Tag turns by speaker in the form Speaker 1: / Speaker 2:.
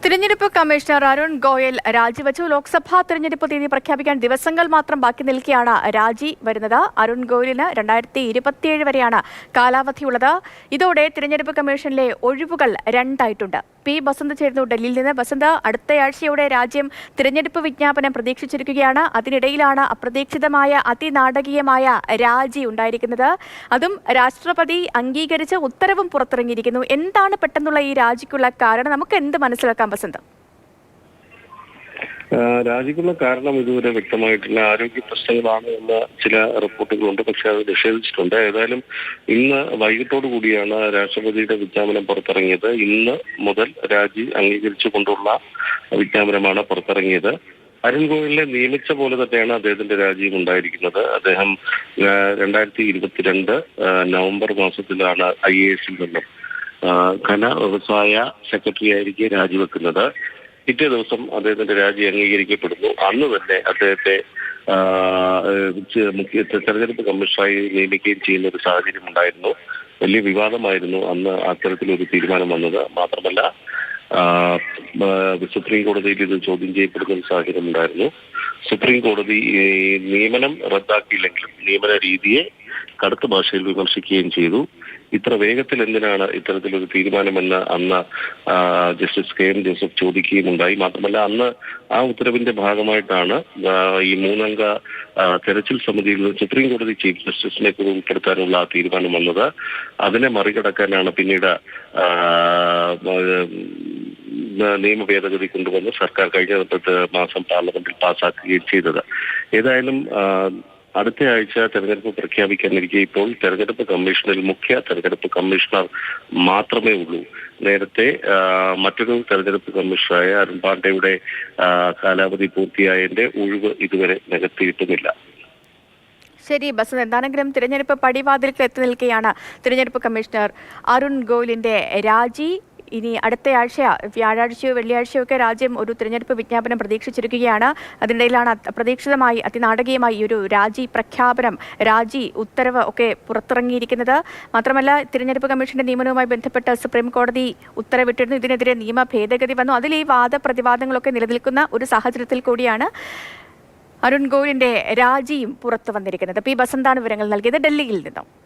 Speaker 1: തിരഞ്ഞെടുപ്പ് കമ്മീഷണർ അരുൺ ഗോയൽ രാജിവെച്ചു. ലോക്സഭാ തിരഞ്ഞെടുപ്പ് തീയതി പ്രഖ്യാപിക്കാൻ ദിവസങ്ങൾ മാത്രം ബാക്കി നിൽക്കെയാണ് രാജി വരുന്നത്. അരുൺ ഗോയലിന് 2027 വരെയാണ് കാലാവധിയുള്ളത്. ഇതോടെ തിരഞ്ഞെടുപ്പ് കമ്മീഷനിലെ ഒഴിവുകൾ രണ്ടായിട്ടുണ്ട്. പി ബസന്ത് ചേരുന്നു ഡൽഹിയിൽ നിന്ന്. ബസന്ത്, അടുത്തയാഴ്ചയോടെ രാജ്യം തിരഞ്ഞെടുപ്പ് വിജ്ഞാപനം പ്രതീക്ഷിച്ചിരിക്കുകയാണ്. അതിനിടയിലാണ് അപ്രതീക്ഷിതമായ അതിനാടകീയമായ രാജി ഉണ്ടായിരിക്കുന്നത്. അതും രാഷ്ട്രപതി അംഗീകരിച്ച് ഉത്തരവും പുറത്തിറങ്ങിയിരിക്കുന്നു. എന്താണ് പെട്ടെന്നുള്ള ഈ രാജിക്കുള്ള കാരണം? നമുക്ക് എന്ത് മനസ്സിലാക്കാം ബസന്ത്?
Speaker 2: രാജിക്കുള്ള കാരണം ഇതുവരെ വ്യക്തമായിട്ടില്ല. ആരോഗ്യ പ്രശ്നങ്ങളാണ് എന്ന ചില റിപ്പോർട്ടുകളുണ്ട്, പക്ഷെ അത് നിഷേധിച്ചിട്ടുണ്ട്. ഏതായാലും ഇന്ന് വൈകിട്ടോടു കൂടിയാണ് രാഷ്ട്രപതിയുടെ വിജ്ഞാപനം പുറത്തിറങ്ങിയത്. ഇന്ന് മുതൽ രാജി അംഗീകരിച്ചുകൊണ്ടുള്ള വിജ്ഞാപനമാണ് പുറത്തിറങ്ങിയത്. അരുൺ ഗോയലിനെ നിയമിച്ച പോലെ തന്നെയാണ് അദ്ദേഹത്തിന്റെ രാജിയും ഉണ്ടായിരിക്കുന്നത്. അദ്ദേഹം 2022 നവംബർ മാസത്തിലാണ് IAS നിന്നും ഖന വ്യവസായ സെക്രട്ടറി ആയിരിക്കെ രാജിവെക്കുന്നത്. പിറ്റേ ദിവസം അദ്ദേഹത്തിന്റെ രാജി അംഗീകരിക്കപ്പെടുന്നു. അന്ന് തന്നെ അദ്ദേഹത്തെ മുഖ്യ തെരഞ്ഞെടുപ്പ് കമ്മീഷണറായി നിയമിക്കുകയും ചെയ്യുന്ന ഒരു സാഹചര്യം ഉണ്ടായിരുന്നു. വലിയ വിവാദമായിരുന്നു അന്ന് അത്തരത്തിലൊരു തീരുമാനം വന്നത്. മാത്രമല്ല സുപ്രീം കോടതിയിൽ ഇത് ചോദ്യം ചെയ്യപ്പെടുന്ന ഒരു സാഹചര്യം ഉണ്ടായിരുന്നു. സുപ്രീം കോടതി നിയമനം റദ്ദാക്കിയില്ലെങ്കിലും നിയമന രീതിയെ കടുത്ത ഭാഷയിൽ വിമർശിക്കുകയും ചെയ്തു. ഇത്ര വേഗത്തിൽ എന്തിനാണ് ഇത്തരത്തിലൊരു തീരുമാനമെന്ന് അന്ന് ജസ്റ്റിസ് KM ജോസഫ് ചോദിക്കുകയും ഉണ്ടായി. മാത്രമല്ല അന്ന് ആ ഉത്തരവിന്റെ ഭാഗമായിട്ടാണ് ഈ 3 അംഗ തെരച്ചിൽ സമിതിയിൽ സുപ്രീം കോടതി ചീഫ് ജസ്റ്റിസിനെ കൂടി ഉൾപ്പെടുത്താനുള്ള തീരുമാനം വന്നത്. അതിനെ മറികടക്കാനാണ് പിന്നീട് നിയമ ഭേദഗതി കൊണ്ടുവന്ന് സർക്കാർ കഴിഞ്ഞ മാസം പാർലമെന്റിൽ പാസ്സാക്കുകയും ചെയ്തത്. ഏതായാലും അടുത്ത ആഴ്ച തെരഞ്ഞെടുപ്പ് പ്രഖ്യാപിക്കാനിരിക്കെ ഇപ്പോൾ തെരഞ്ഞെടുപ്പ് കമ്മീഷനിൽ മുഖ്യ തെരഞ്ഞെടുപ്പ് കമ്മീഷണർ മാത്രമേ ഉള്ളൂ. നേരത്തെ മറ്റൊരു തെരഞ്ഞെടുപ്പ് കമ്മീഷണറായ അരുൺ പാണ്ഡെയുടെ കാലാവധി പൂർത്തിയായതിന്റെ ഒഴിവ് ഇതുവരെ നികത്തിയിട്ടുമില്ല.
Speaker 1: ശരി ബസന്ത്, എന്താണെങ്കിലും തിരഞ്ഞെടുപ്പ് പടിവാതിൽക്ക് എത്തി നിൽക്കുകയാണ് തിരഞ്ഞെടുപ്പ് കമ്മീഷണർ അരുൺ ഗോയലിന്റെ രാജി. ഇനി അടുത്തയാഴ്ച വ്യാഴാഴ്ചയോ വെള്ളിയാഴ്ചയോ ഒക്കെ രാജ്യം ഒരു തിരഞ്ഞെടുപ്പ് വിജ്ഞാപനം പ്രതീക്ഷിച്ചിരിക്കുകയാണ്. അതിനിടയിലാണ് അപ്രതീക്ഷിതമായി അതിനാടകീയമായി ഈ ഒരു രാജി ഉത്തരവ് ഒക്കെ പുറത്തിറങ്ങിയിരിക്കുന്നത്. മാത്രമല്ല തിരഞ്ഞെടുപ്പ് കമ്മീഷന്റെ നിയമനവുമായി ബന്ധപ്പെട്ട് സുപ്രീം കോടതി ഉത്തരവിട്ടിരുന്നു. ഇതിനെതിരെ നിയമ ഭേദഗതി വന്നു. അതിൽ ഈ വാദപ്രതിവാദങ്ങളൊക്കെ നിലനിൽക്കുന്ന ഒരു സാഹചര്യത്തിൽ കൂടിയാണ് അരുൺ ഗോയലിന്റെ രാജിയും പുറത്തു വന്നിരിക്കുന്നത്. പി ബസന്താണ് വിവരങ്ങൾ നൽകിയത് ഡൽഹിയിൽ നിന്നും.